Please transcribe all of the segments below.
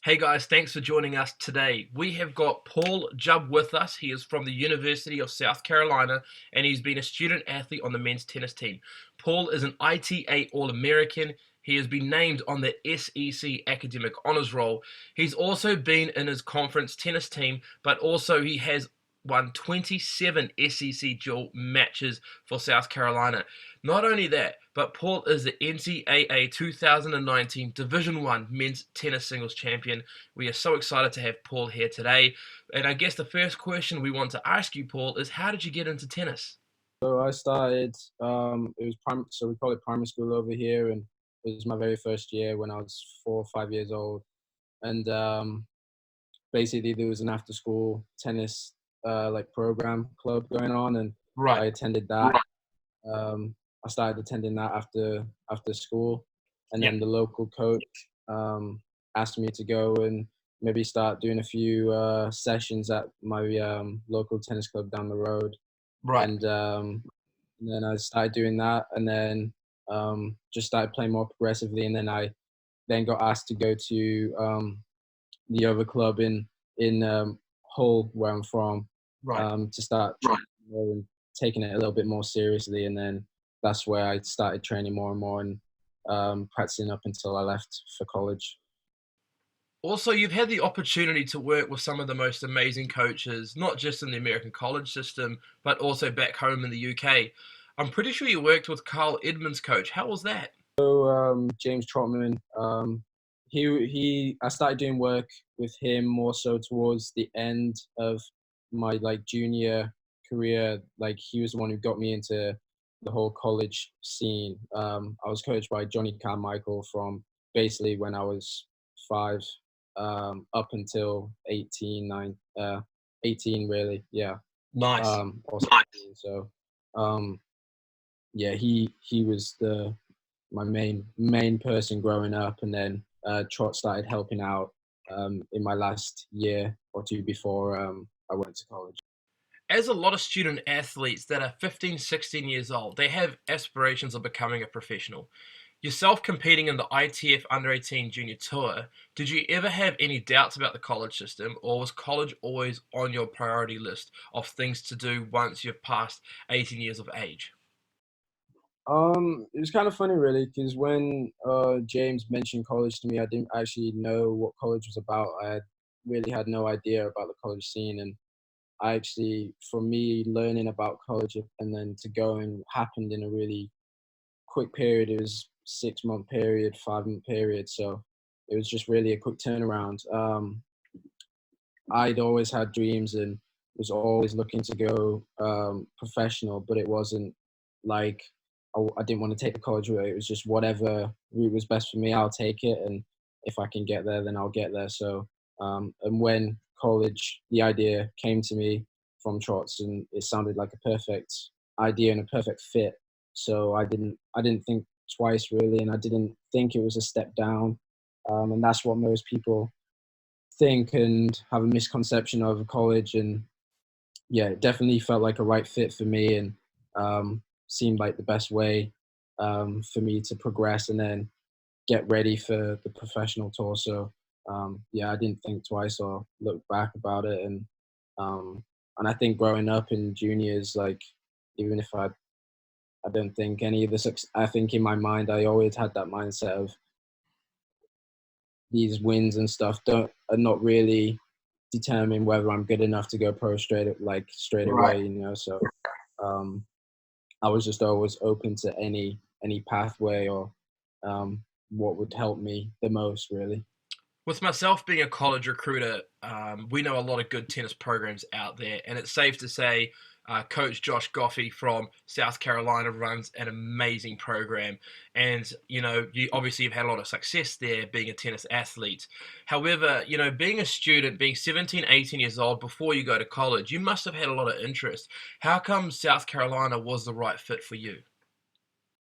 Hey guys, thanks for joining us today. We have got Paul Jubb with us. He is from the University of South Carolina and he's been a student athlete on the men's tennis team. Paul is an ITA All-American. He has been named on the SEC Academic Honors Roll. He's also been in his conference tennis team, but also he has won 27 SEC dual matches for South Carolina. Not only that, but Paul is the NCAA 2019 Division I men's tennis singles champion. We are so excited to have Paul here today. And I guess the first question we want to ask you, Paul, is how did you get into tennis? So I started, it was so we call it primary school over here, and it was my very first year when I was 4 or 5 years old. And basically there was an after school tennis like program club going on, and Right, I attended that. I started attending that after school, and yeah, then the local coach asked me to go and maybe start doing a few sessions at my local tennis club down the road. right. And then I started doing that, and then just started playing more progressively. And then I then got asked to go to the other club in Hull, where I'm from, Right. to start training more and taking it a little bit more seriously. And then that's where I started training more and more and practicing up until I left for college. Also, you've had the opportunity to work with some of the most amazing coaches, not just in the American college system, but also back home in the UK. I'm pretty sure you worked with Carl Edmonds' coach. How was that? James Trotman. I started doing work with him more so towards the end of my like junior career. Like he was the one who got me into the whole college scene. I was coached by Johnny Carmichael from basically when I was 5, up until 18 really, yeah. Nice. Or 17. So, um, yeah, he was my main person growing up, and then Trot started helping out in my last year or two before I went to college. As a lot of student athletes that are 15, 16 years old, they have aspirations of becoming a professional. Yourself competing in the ITF Under 18 Junior Tour, did you ever have any doubts about the college system, or was college always on your priority list of things to do once you've passed 18 years of age? It was kind of funny, really, because when James mentioned college to me, I didn't actually know what college was about. Really had no idea about the college scene, and I actually, for me, learning about college and then to going happened in a really quick period. It was 6 month period, 5 month period, so it was just really a quick turnaround. I'd always had dreams and was always looking to go professional, but it wasn't like I didn't want to take the college route. It was just whatever route was best for me, I'll take it, and if I can get there, then I'll get there. So, and when college, the idea came to me from Trots, and it sounded like a perfect idea and a perfect fit. So I didn't think twice really, and I didn't think it was a step down. And that's what most people think and have a misconception of college. And yeah, it definitely felt like a right fit for me, and seemed like the best way for me to progress and then get ready for the professional tour. So yeah, I didn't think twice or look back about it. Um, and I think growing up in juniors, like even if I don't think any of the I think in my mind I always had that mindset of these wins and stuff don't are not really determine whether I'm good enough to go pro straight Right. away, you know. So um, I was just always open to any pathway or what would help me the most, really. With myself being a college recruiter, we know a lot of good tennis programs out there, and it's safe to say Coach Josh Goffey from South Carolina runs an amazing program. And, you obviously have had a lot of success there being a tennis athlete. However, being a student, being 17, 18 years old before you go to college, you must have had a lot of interest. How come South Carolina was the right fit for you?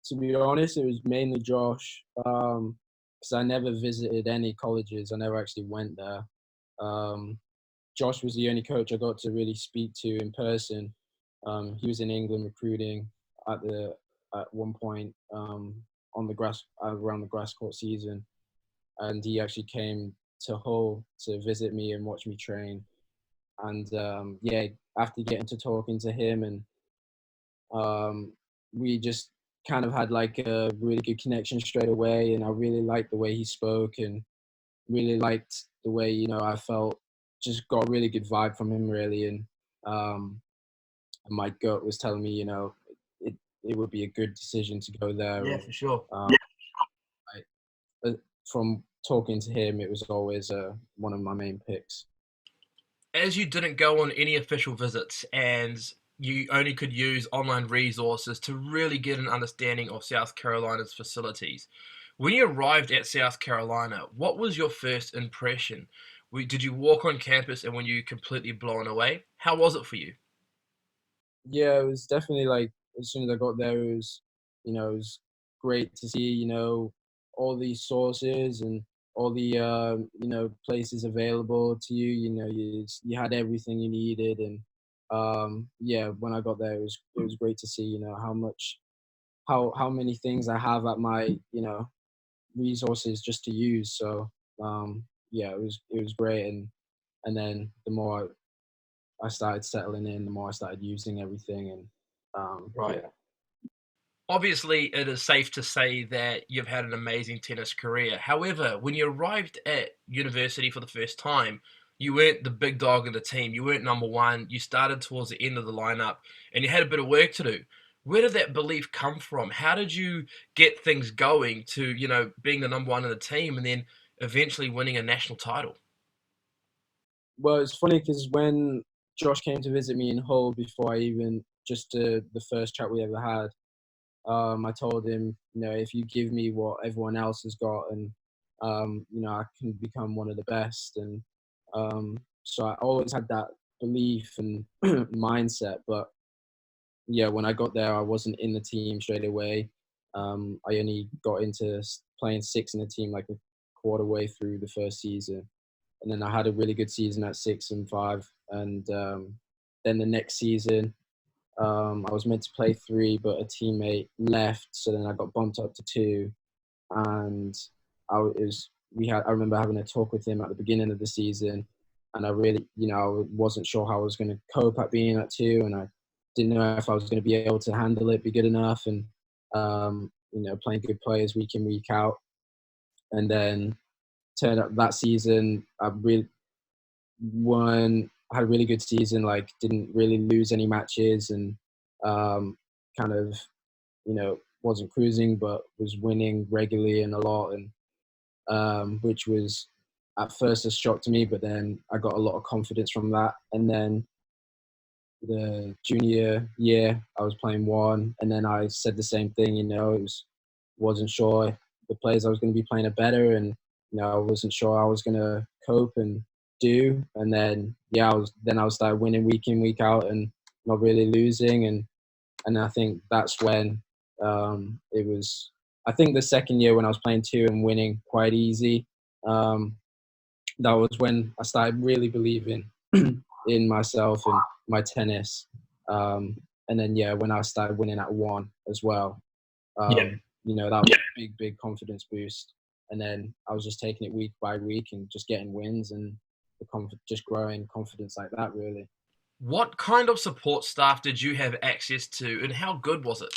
To be honest, it was mainly Josh, because I never visited any colleges. I never actually went there. Um, Josh was the only coach I got to really speak to in person. He was in England recruiting at one point, on the grass around the grass court season, and he actually came to Hull to visit me and watch me train. And yeah, after getting to talking to him, and we just kind of had like a really good connection straight away. And I really liked the way he spoke, and really liked the way, I felt, just got a really good vibe from him, really. And my gut was telling me, it, it would be a good decision to go there. Yeah, And for sure. um, uh, from talking to him, it was always one of my main picks. As you didn't go on any official visits and you only could use online resources to really get an understanding of South Carolina's facilities, when you arrived at South Carolina, what was your first impression? Did you walk on campus and were you completely blown away? How was it for you? Yeah, it was definitely like, as soon as I got there, it was great to see, all these sources and all the places available to you. You had everything you needed. And yeah, when I got there, it was great to see, how many things I have at my, resources just to use. So yeah, it was great. And then the more I started settling in, the more I started using everything. And Right. yeah. Obviously, it is safe to say that you've had an amazing tennis career. However, when you arrived at university for the first time, you weren't the big dog in the team. You weren't number one. You started towards the end of the lineup and you had a bit of work to do. Where did that belief come from? How did you get things going to, being the number one in the team and then eventually winning a national title? Well, it's funny because when Josh came to visit me in Hull, before I even just the first chat we ever had, I told him, if you give me what everyone else has got, and I can become one of the best. And so I always had that belief and mindset. But yeah, when I got there, I wasn't in the team straight away. I only got into playing six in the team like a quarter way through the first season. And then I had a really good season at 6 and 5. And then the next season, I was meant to play three, but a teammate left, so then I got bumped up to two. And I remember having a talk with him at the beginning of the season, and I really, I wasn't sure how I was going to cope at being at two, and I didn't know if I was going to be able to handle it, be good enough, and playing good players week in, week out. And then turned up that season, I really had a really good season, like didn't really lose any matches. And kind of, wasn't cruising, but was winning regularly and a lot. And which was at first a shock to me, but then I got a lot of confidence from that. And then the junior year, I was playing one, and then I said the same thing. Wasn't sure the players I was going to be playing are better, and I wasn't sure I was going to cope and do. And then yeah, I was started winning week in, week out, and not really losing. And I think that's when it was. I think the second year when I was playing two and winning quite easy, um, that was when I started really believing in myself and my tennis. And then yeah, when I started winning at one as well, Yeah. that was a big, big confidence boost. And then I was just taking it week by week and just getting wins, and just growing confidence like that, really. What kind of support staff did you have access to and how good was it?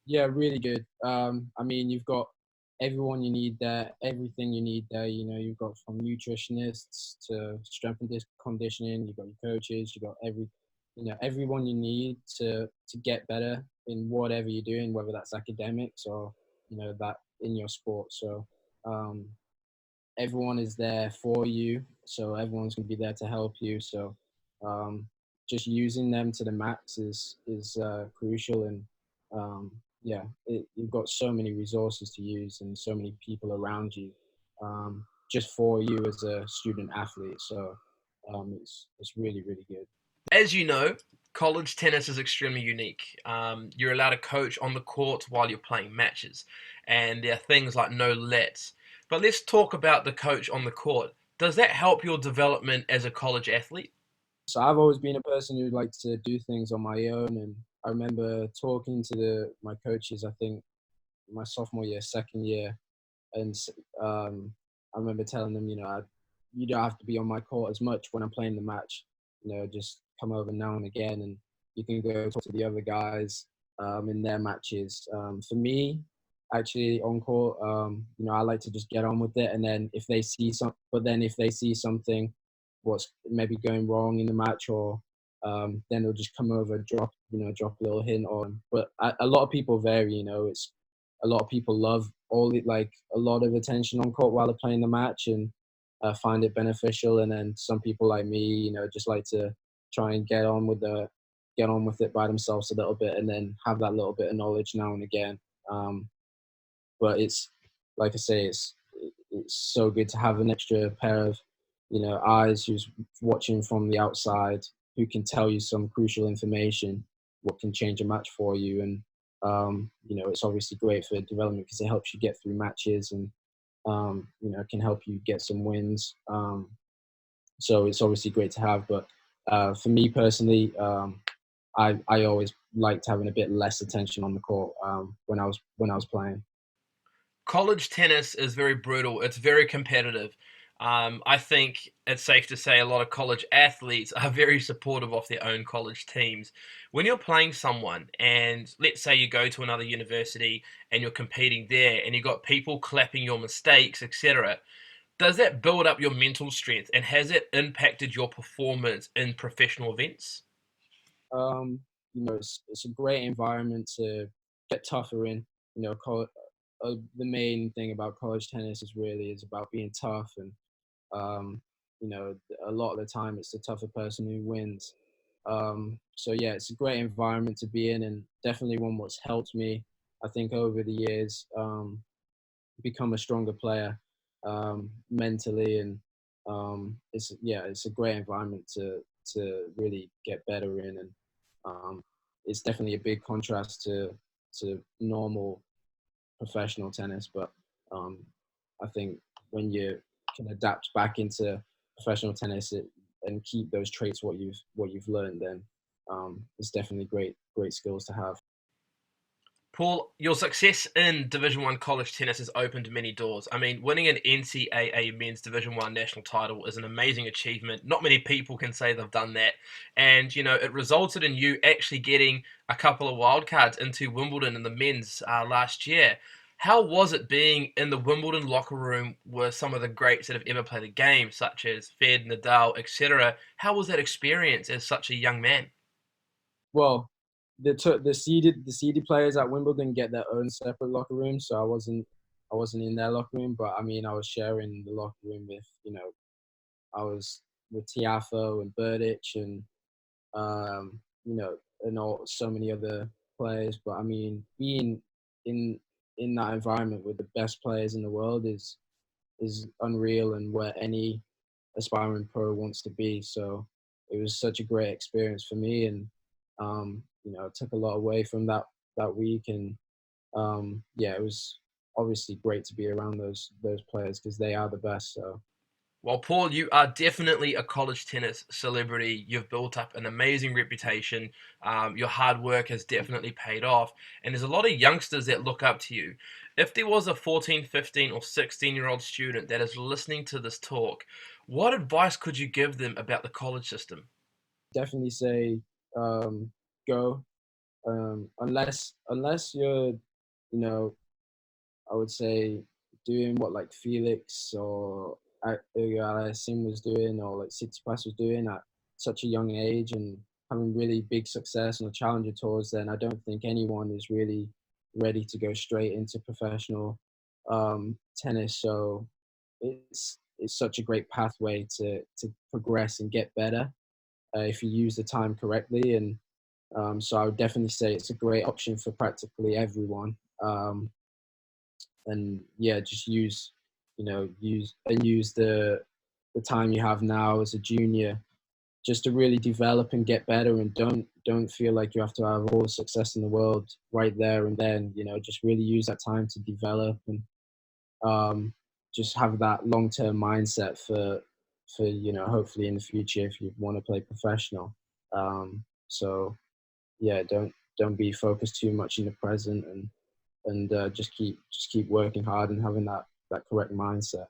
Yeah, really good. I mean, you've got everyone you need there, everything you need there. You've got from nutritionists to strength and conditioning. You've got your coaches. You've got everyone you need to get better in whatever you're doing, whether that's academics or that in your sport. So um, everyone is there for you. So everyone's going to be there to help you. So um, just using them to the max is crucial. And yeah, you've got so many resources to use and so many people around you, just for you as a student athlete. So it's really, really good. As you know, college tennis is extremely unique. You're allowed to coach on the court while you're playing matches, and there are things like no lets. But let's talk about the coach on the court. Does that help your development as a college athlete? So I've always been a person who likes to do things on my own. And I remember talking to my coaches, I think my sophomore year, second year, and I remember telling them, you don't have to be on my court as much when I'm playing the match. Just come over now and again, and you can go talk to the other guys in their matches. For me, actually on court, I like to just get on with it, and then if they see something, what's maybe going wrong in the match, or then they'll just come over, drop a little hint on. But a lot of people vary. It's a lot of people love a lot of attention on court while they're playing the match, and find it beneficial. And then some people like me, just like to try and get on with it by themselves a little bit, and then have that little bit of knowledge now and again. Um, but it's like I say, it's so good to have an extra pair of eyes who's watching from the outside, who can tell you some crucial information, what can change a match for you. And it's obviously great for development because it helps you get through matches, and can help you get some wins. So it's obviously great to have. But for me personally, I always liked having a bit less attention on the court when I was playing. College tennis is very brutal. It's very competitive. I think it's safe to say a lot of college athletes are very supportive of their own college teams. When you're playing someone, and let's say you go to another university and you're competing there, and you've got people clapping your mistakes, etc., does that build up your mental strength, and has it impacted your performance in professional events? It's a great environment to get tougher in. The main thing about college tennis is about being tough, and um, a lot of the time it's the tougher person who wins. So yeah, it's a great environment to be in, and definitely one what's helped me, I think, over the years, become a stronger player, mentally. And it's a great environment to really get better in. And it's definitely a big contrast to normal professional tennis. But um, I think when you can adapt back into professional tennis, and keep those traits, what you've learned, then it's definitely great skills to have. Paul, your success in Division One college tennis has opened many doors. I mean, winning an NCAA men's Division One national title is an amazing achievement. Not many people can say they've done that, and it resulted in you actually getting a couple of wildcards into Wimbledon in the men's last year. How was it being in the Wimbledon locker room with some of the greats that have ever played the game, such as Fed, Nadal, etc.? How was that experience as such a young man? Well, the seeded players at Wimbledon get their own separate locker room, so I wasn't in their locker room. But I mean, I was sharing the locker room with I was with Tiafo and Burdich, and um, you know and so many other players. But I mean, being in in that environment with the best players in the world is unreal, and where any aspiring pro wants to be. So it was such a great experience for me, and it took a lot away from that week. And yeah, it was obviously great to be around those players because they are the best. So Well, Paul, you are definitely a college tennis celebrity. You've built up an amazing reputation. Your hard work has definitely paid off. And there's a lot of youngsters that look up to you. If there was a 14, 15, or 16-year-old student that is listening to this talk, what advice could you give them about the college system? definitely say, go, unless you're, you know I would say, doing what like Felix or Sim was doing, or like Tsitsipas was doing at such a young age, and having really big success on the Challenger tours. Then I don't think anyone is really ready to go straight into professional tennis. So it's such a great pathway to progress and get better, if you use the time correctly. And so I would definitely say it's a great option for practically everyone. And yeah, just use the time you have now as a junior, just to really develop and get better, and don't feel like you have to have all the success in the world right there and then. Just really use that time to develop, and um, just have that long-term mindset for hopefully in the future if you want to play professional. So yeah, don't be focused too much in the present, and just keep working hard and having that correct mindset.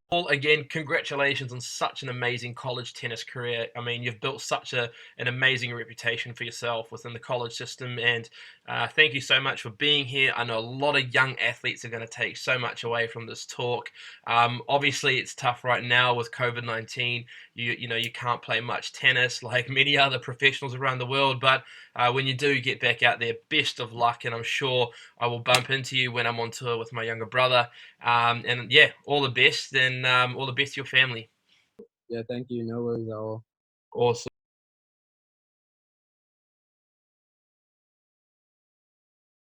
Paul, again, congratulations on such an amazing college tennis career. I mean, you've built such an amazing reputation for yourself within the college system, and thank you so much for being here. I know a lot of young athletes are going to take so much away from this talk. Obviously, it's tough right now with COVID-19. You can't play much tennis like many other professionals around the world, but when you do get back out there, best of luck, and I'm sure I will bump into you when I'm on tour with my younger brother. And yeah, all the best, and all the best to your family. Yeah, thank you. No worries at all. Awesome.